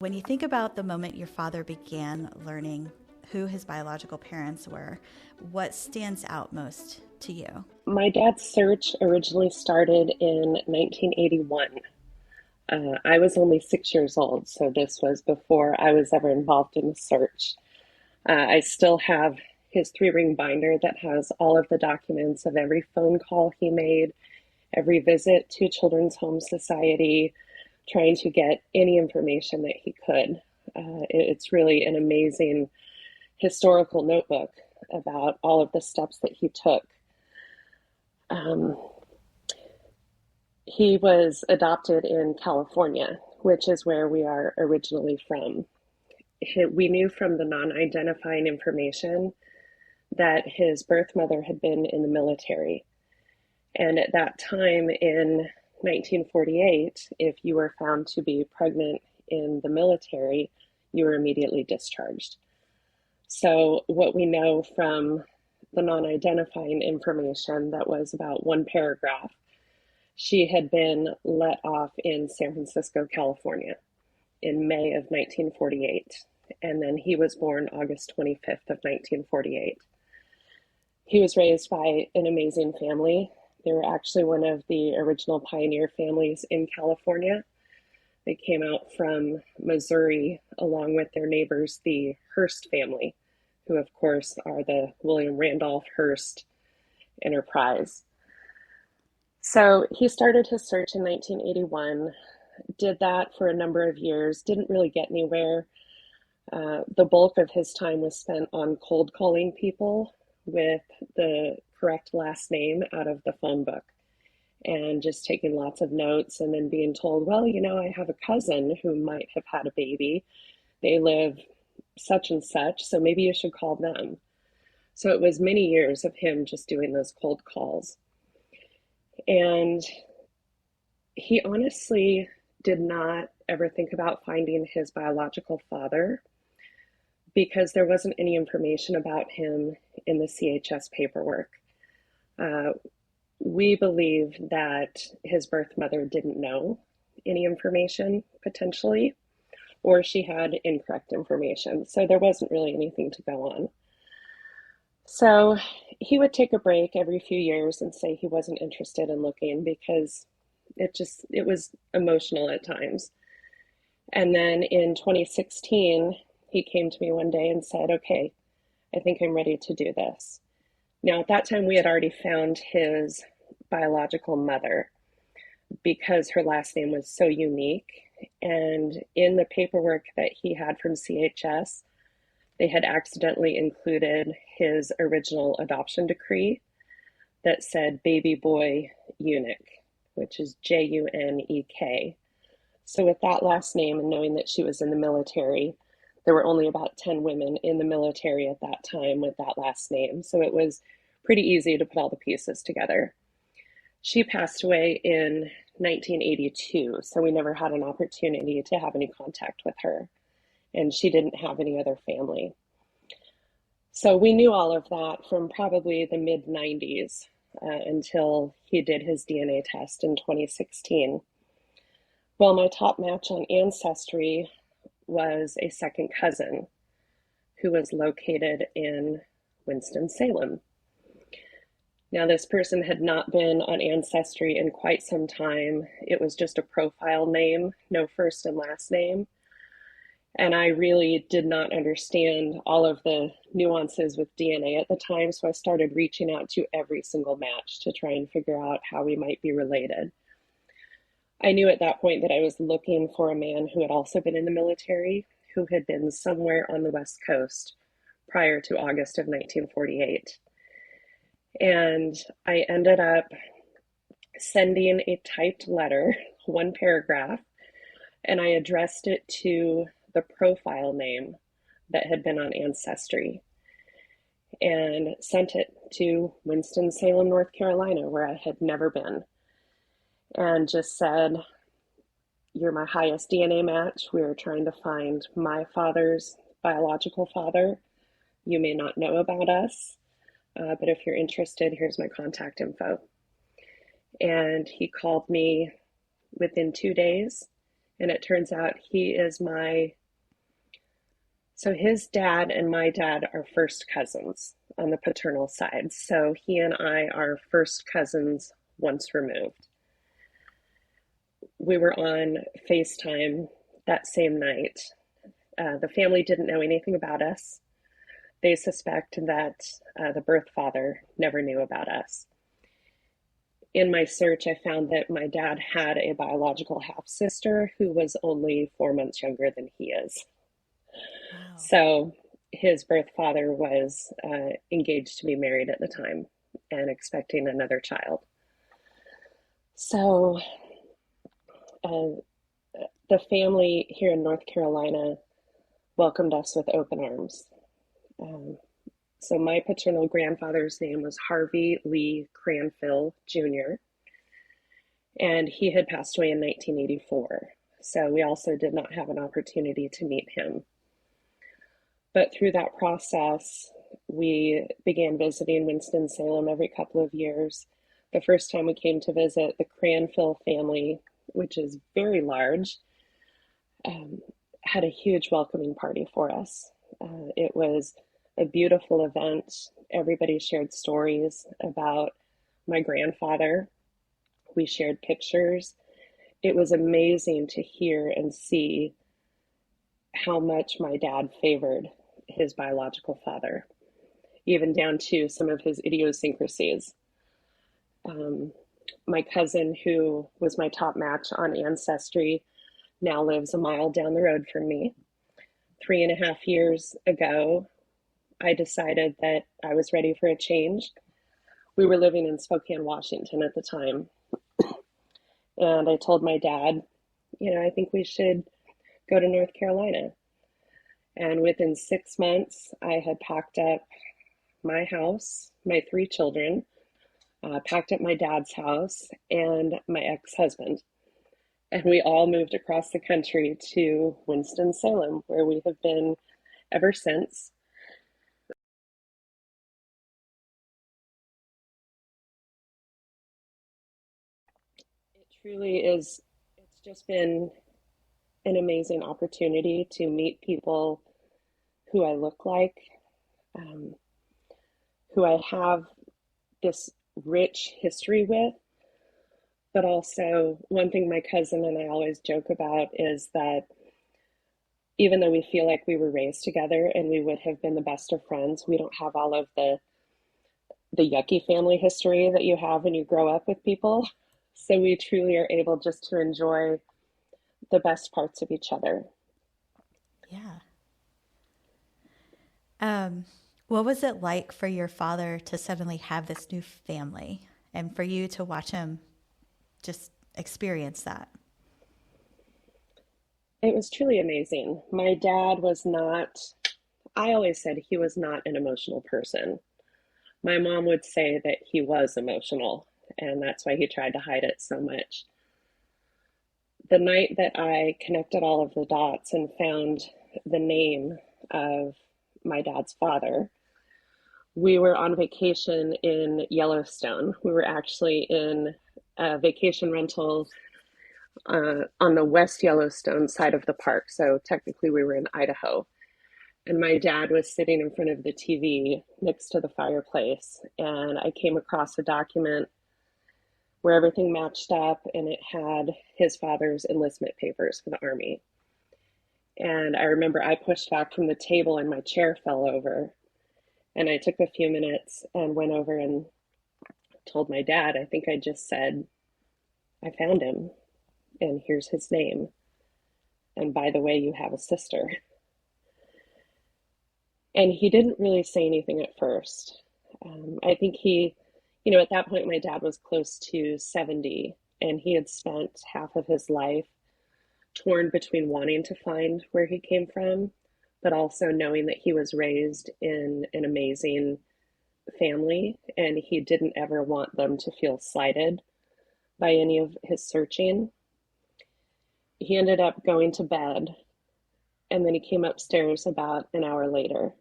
When you think about the moment your father began learning who his biological parents were, what stands out most to you? My dad's search originally started in 1981. I was only 6 years old, so this was before I was ever involved in the search. I still have his three-ring binder that has all of the documents of every phone call he made, every visit to Children's Home Society, trying to get any information that he could. It's really an amazing historical notebook about all of the steps that he took. Um, he was adopted in California, which is where we are originally from. We knew from the non-identifying information that his birth mother had been in the military. And at that time in 1948, if you were found to be pregnant in the military, you were immediately discharged. So, what we know from the non identifying information, that was about one paragraph, she had been let off in San Francisco, California in May of 1948. And then he was born August 25th of 1948. He was raised by an amazing family. They were actually one of the original pioneer families in California. They came out from Missouri along with their neighbors, the Hearst family, who of course are the William Randolph Hearst enterprise. So he started his search in 1981, did that for a number of years, didn't really get anywhere. The bulk of his time was spent on cold calling people with the correct last name out of the phone book and just taking lots of notes and then being told, well, I have a cousin who might have had a baby. They live such and such, so maybe you should call them. So it was many years of him just doing those cold calls. And he honestly did not ever think about finding his biological father because there wasn't any information about him in the CHS paperwork. We believe that his birth mother didn't know any information, potentially, or she had incorrect information. So there wasn't really anything to go on. So he would take a break every few years and say he wasn't interested in looking because it was emotional at times. And then in 2016, he came to me one day and said, okay, I think I'm ready to do this. Now, at that time, we had already found his biological mother because her last name was so unique. And in the paperwork that he had from CHS, they had accidentally included his original adoption decree that said baby boy eunuch, which is Junek. So with that last name and knowing that she was in the military, there were only about 10 women in the military at that time with that last name. So it was pretty easy to put all the pieces together. She passed away in 1982, so we never had an opportunity to have any contact with her. And she didn't have any other family. So we knew all of that from probably the mid 90s until he did his DNA test in 2016. Well, my top match on Ancestry was a second cousin who was located in Winston-Salem. Now, this person had not been on Ancestry in quite some time. It was just a profile name, no first and last name. And I really did not understand all of the nuances with DNA at the time, so I started reaching out to every single match to try and figure out how we might be related. I knew at that point that I was looking for a man who had also been in the military, who had been somewhere on the West Coast prior to August of 1948. And I ended up sending a typed letter, one paragraph, and I addressed it to the profile name that had been on Ancestry and sent it to Winston-Salem, North Carolina, where I had never been, and just said, you're my highest DNA match. We are trying to find my father's biological father. You may not know about us, but if you're interested, here's my contact info. And he called me within 2 days And it turns out so his dad and my dad are first cousins on the paternal side. So he and I are first cousins once removed. We were on FaceTime that same night. The family didn't know anything about us. They suspect that the birth father never knew about us. In my search, I found that my dad had a biological half sister who was only 4 months younger than he is. Wow. So his birth father was engaged to be married at the time and expecting another child. So uh, the family here in North Carolina welcomed us with open arms. Um, so my paternal grandfather's name was Harvey Lee Cranfill Jr., and he had passed away in 1984. So we also did not have an opportunity to meet him. But through that process, we began visiting Winston-Salem every couple of years. The first time we came to visit, the Cranfill family, which is very large, had a huge welcoming party for us. It was a beautiful event. Everybody shared stories about my grandfather. We shared pictures. It was amazing to hear and see how much my dad favored his biological father, even down to some of his idiosyncrasies. My cousin, who was my top match on Ancestry, now lives a mile down the road from me. 3.5 years ago, I decided that I was ready for a change. We were living in Spokane, Washington at the time. And I told my dad, I think we should go to North Carolina. And within 6 months, I had packed up my house, my 3 children, packed up my dad's house, and my ex-husband. And we all moved across the country to Winston-Salem, where we have been ever since. It truly is, it's just been an amazing opportunity to meet people who I look like, um, who I have this rich history with. But also, one thing my cousin and I always joke about is that even though we feel like we were raised together and we would have been the best of friends, we don't have all of the yucky family history that you have when you grow up with people. So we truly are able just to enjoy the best parts of each other. Yeah. Um, what was it like for your father to suddenly have this new family and for you to watch him just experience that? It was truly amazing. My dad was not, I always said he was not an emotional person. My mom would say that he was emotional, and that's why he tried to hide it so much. The night that I connected all of the dots and found the name of my dad's father, we were on vacation in Yellowstone. We were actually in a vacation rental on the West Yellowstone side of the park. So technically, we were in Idaho. And my dad was sitting in front of the TV next to the fireplace. And I came across a document where everything matched up and it had his father's enlistment papers for the Army. And I remember I pushed back from the table and my chair fell over. And I took a few minutes and went over and told my dad, I think I just said, I found him and here's his name. And by the way, you have a sister. And he didn't really say anything at first. I think at that point, my dad was close to 70, and he had spent half of his life torn between wanting to find where he came from, but also knowing that he was raised in an amazing family, and he didn't ever want them to feel slighted by any of his searching. He ended up going to bed, and then he came upstairs about an hour later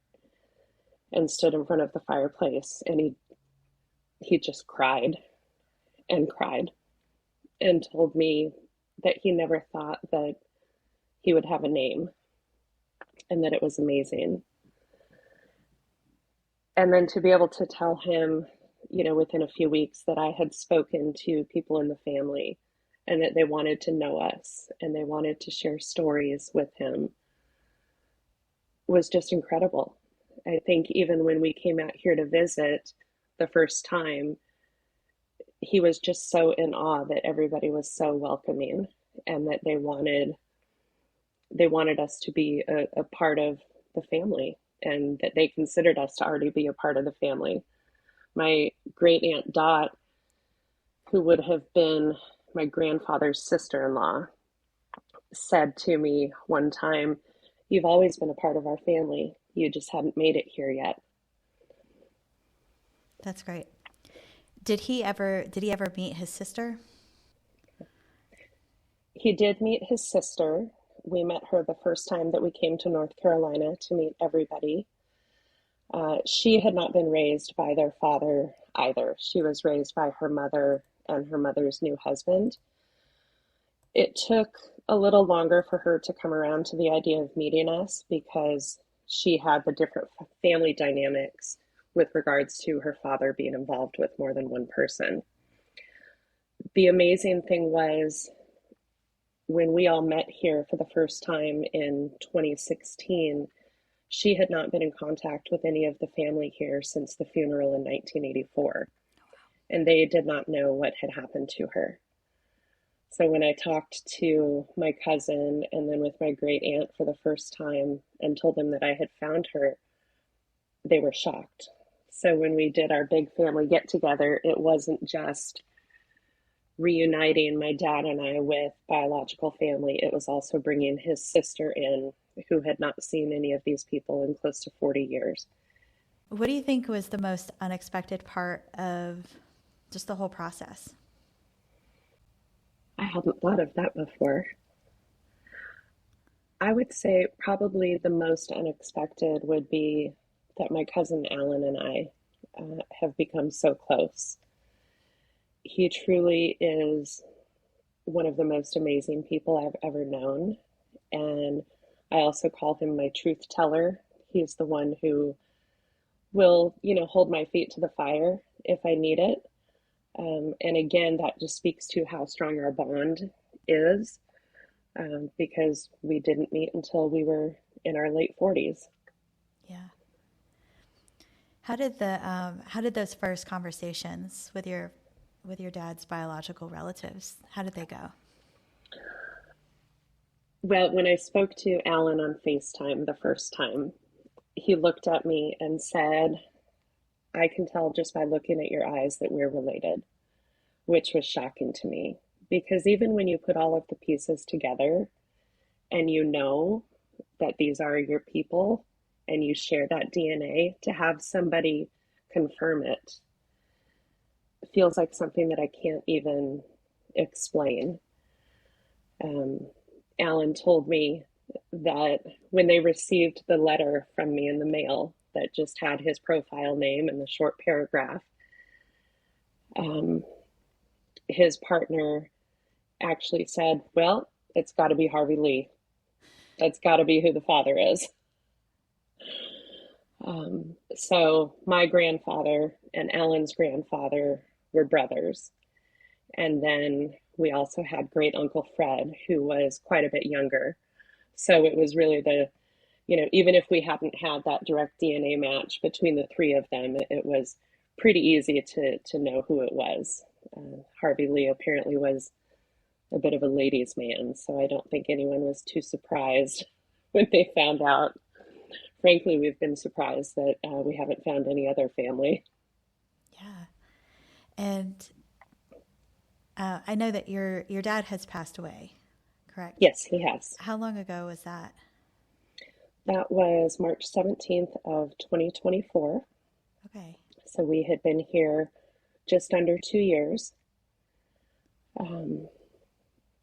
and stood in front of the fireplace, and he just cried and cried and told me that he never thought that he would have a name and that it was amazing. And then to be able to tell him, within a few weeks that I had spoken to people in the family and that they wanted to know us and they wanted to share stories with him was just incredible. I think even when we came out here to visit the first time, he was just so in awe that everybody was so welcoming and that they wanted us to be a part of the family and that they considered us to already be a part of the family. My great aunt Dot, who would have been my grandfather's sister-in-law, said to me one time, "You've always been a part of our family. You just hadn't made it here yet." That's great. Did he ever meet his sister? He did meet his sister. We met her the first time that we came to North Carolina to meet everybody. She had not been raised by their father either. She was raised by her mother and her mother's new husband. It took a little longer for her to come around to the idea of meeting us because she had the different family dynamics with regards to her father being involved with more than one person. The amazing thing was when we all met here for the first time in 2016, she had not been in contact with any of the family here since the funeral in 1984, and they did not know what had happened to her. So when I talked to my cousin and then with my great aunt for the first time and told them that I had found her, they were shocked. So when we did our big family get together, it wasn't just reuniting my dad and I with biological family, it was also bringing his sister in, who had not seen any of these people in close to 40 years. What do you think was the most unexpected part of just the whole process? I hadn't thought of that before. I would say probably the most unexpected would be that my cousin Alan and I have become so close. He truly is one of the most amazing people I've ever known. And I also call him my truth teller. He's the one who will, hold my feet to the fire if I need it. And again, that just speaks to how strong our bond is, because we didn't meet until we were in our late 40s. Yeah. How did those first conversations with your dad's biological relatives, how did they go? Well, when I spoke to Alan on FaceTime the first time, he looked at me and said, "I can tell just by looking at your eyes that we're related," which was shocking to me because even when you put all of the pieces together and you know that these are your people and you share that DNA, to have somebody confirm it feels like something that I can't even explain. Um, Alan told me that when they received the letter from me in the mail that just had his profile name and the short paragraph, um, his partner actually said, "Well, it's got to be Harvey Lee. That's got to be who the father is." So my grandfather and Alan's grandfather were brothers. And then we also had great Uncle Fred, who was quite a bit younger. So it was really even if we hadn't had that direct DNA match between the three of them, it was pretty easy to know who it was. Harvey Lee apparently was a bit of a ladies' man, so I don't think anyone was too surprised when they found out. Frankly, we've been surprised that we haven't found any other family. Yeah. And I know that your dad has passed away, correct? Yes, he has. How long ago was that? That was March 17th of 2024. Okay. So we had been here just under 2 years. Um,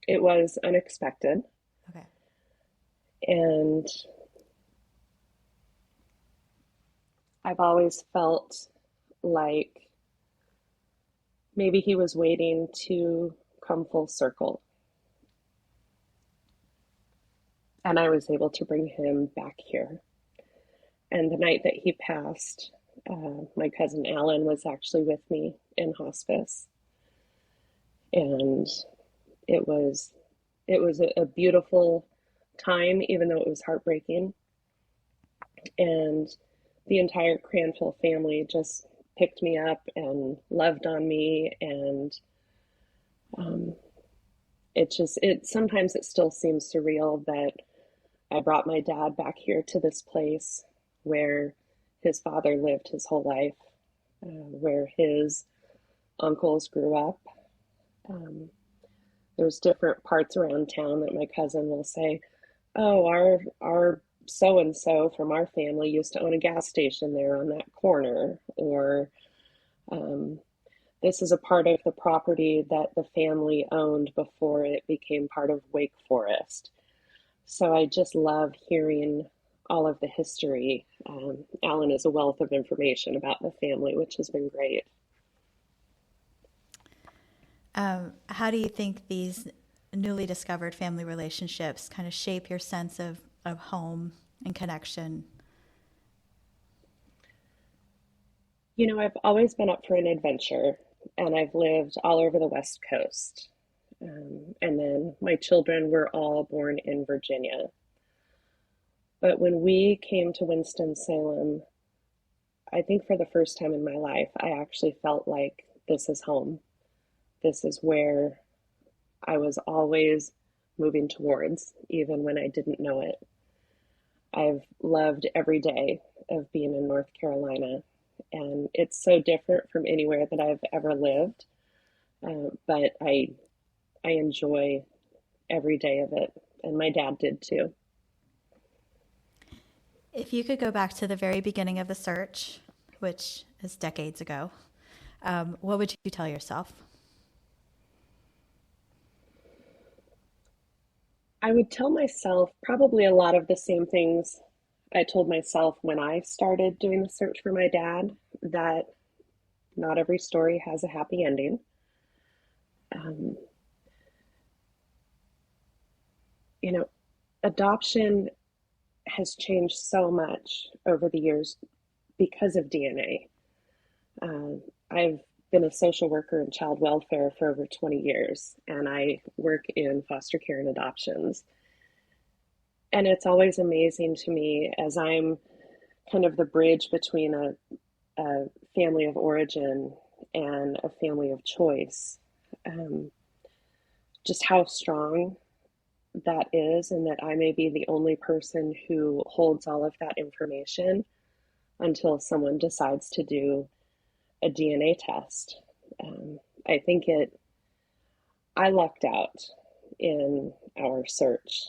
it was unexpected. Okay. And I've always felt like maybe he was waiting to come full circle. and I was able to bring him back here. And the night that he passed, my cousin Alan was actually with me in hospice, and it was a beautiful time, even though it was heartbreaking. And the entire Cranfield family just picked me up and loved on me, and um, it sometimes it still seems surreal that I brought my dad back here to this place where his father lived his whole life, where his uncles grew up. Um, there's different parts around town that my cousin will say, "Oh, our so and so from our family used to own a gas station there on that corner," or um, "This is a part of the property that the family owned before it became part of Wake Forest." So I just love hearing all of the history. Alan is a wealth of information about the family, which has been great. How do you think these newly discovered family relationships kind of shape your sense of home and connection? You know, I've always been up for an adventure, and I've lived all over the West Coast. And then my children were all born in Virginia. But when we came to Winston-Salem, I think for the first time in my life, I actually felt like this is home. This is where I was always moving towards, even when I didn't know it. I've loved every day of being in North Carolina, and it's so different from anywhere that I've ever lived. But I enjoy every day of it, and my dad did too. If you could go back to the very beginning of the search, which is decades ago, what would you tell yourself? I would tell myself probably a lot of the same things I told myself when I started doing the search for my dad, that not every story has a happy ending. Um, you know, adoption has changed so much over the years because of DNA. I've been a social worker in child welfare for over 20 years, and I work in foster care and adoptions. And it's always amazing to me as I'm kind of the bridge between a family of origin and a family of choice, um, just how strong that is, and that I may be the only person who holds all of that information until someone decides to do a DNA test. Um, I think I lucked out in our search.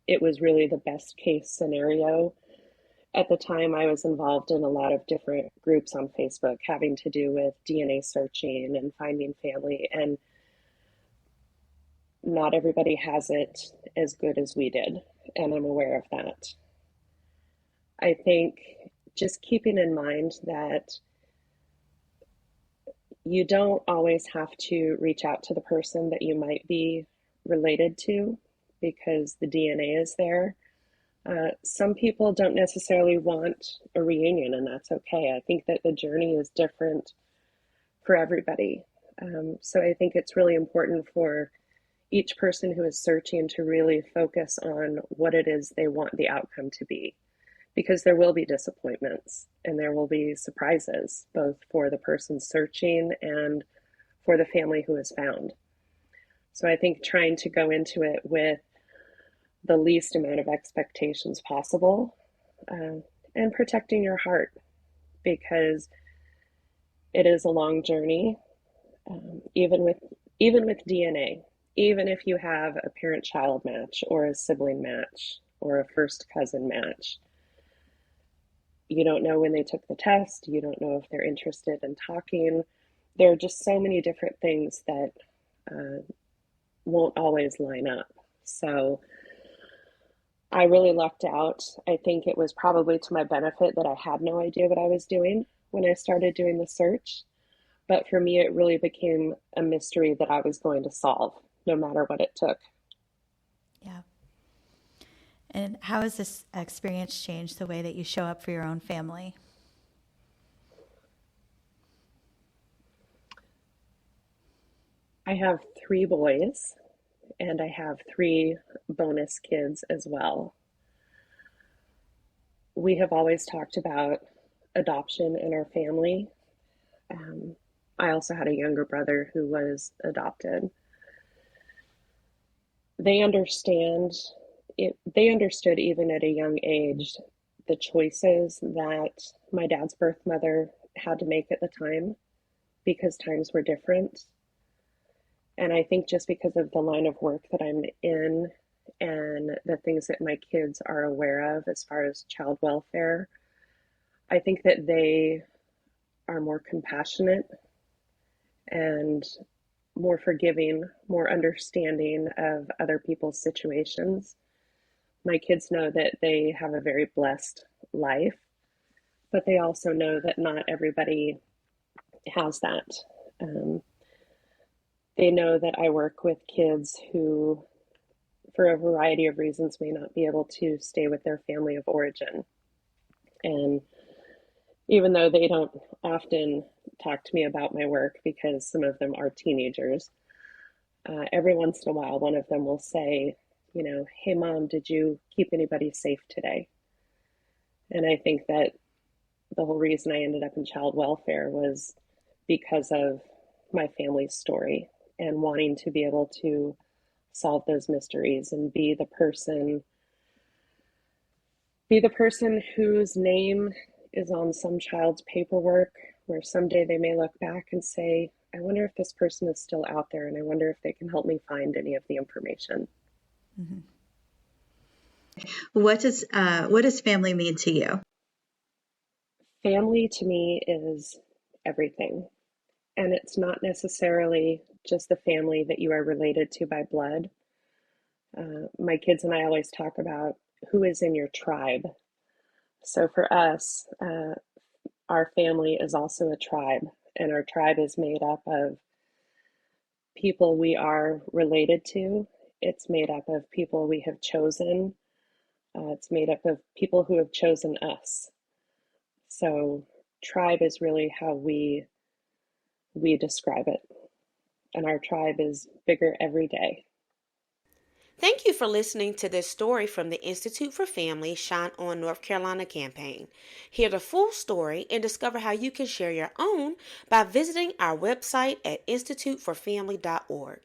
It was really the best case scenario. At the time, I was involved in a lot of different groups on Facebook having to do with DNA searching and finding family, and not everybody has it as good as we did, and I'm aware of that. I think just keeping in mind that you don't always have to reach out to the person that you might be related to because the DNA is there. Some people don't necessarily want a reunion, and that's okay. I think that the journey is different for everybody. So I think it's really important for each person who is searching to really focus on what it is they want the outcome to be, because there will be disappointments and there will be surprises, both for the person searching and for the family who is found. So I think trying to go into it with the least amount of expectations possible, and protecting your heart, because it is a long journey. Even with DNA, even if you have a parent-child match or a sibling match or a first cousin match, you don't know when they took the test. You don't know if they're interested in talking. There are just so many different things that uh, won't always line up. So I really lucked out. I think it was probably to my benefit that I had no idea what I was doing when I started doing the search. But for me, it really became a mystery that I was going to solve, no matter what it took. Yeah. And how has this experience changed the way that you show up for your own family? I have 3 boys, and I have 3 bonus kids as well. We have always talked about adoption in our family. Um, I also had a younger brother who was adopted. They understand they understood even at a young age the choices that my dad's birth mother had to make at the time because times were different. And I think just because of the line of work that I'm in and the things that my kids are aware of as far as child welfare, I think that they are more compassionate and more forgiving, more understanding of other people's situations. My kids know that they have a very blessed life, but they also know that not everybody has that. Um, they know that I work with kids who, for a variety of reasons, may not be able to stay with their family of origin. And even though they don't often talk to me about my work because some of them are teenagers, every once in a while, one of them will say, hey, Mom, did you keep anybody safe today? And I think that the whole reason I ended up in child welfare was because of my family's story and wanting to be able to solve those mysteries and be the person whose name is on some child's paperwork where someday they may look back and say, I wonder if this person is still out there and I wonder if they can help me find any of the information. Mm-hmm. What does family mean to you? Family to me is everything. And it's not necessarily just the family that you are related to by blood. My kids and I always talk about who is in your tribe. So for us, our family is also a tribe, and our tribe is made up of people we are related to. It's made up of people we have chosen. It's made up of people who have chosen us. So tribe is really how we describe it. And our tribe is bigger every day. Thank you for listening to this story from the Institute for Family Shine On North Carolina campaign. Hear the full story and discover how you can share your own by visiting our website at instituteforfamily.org.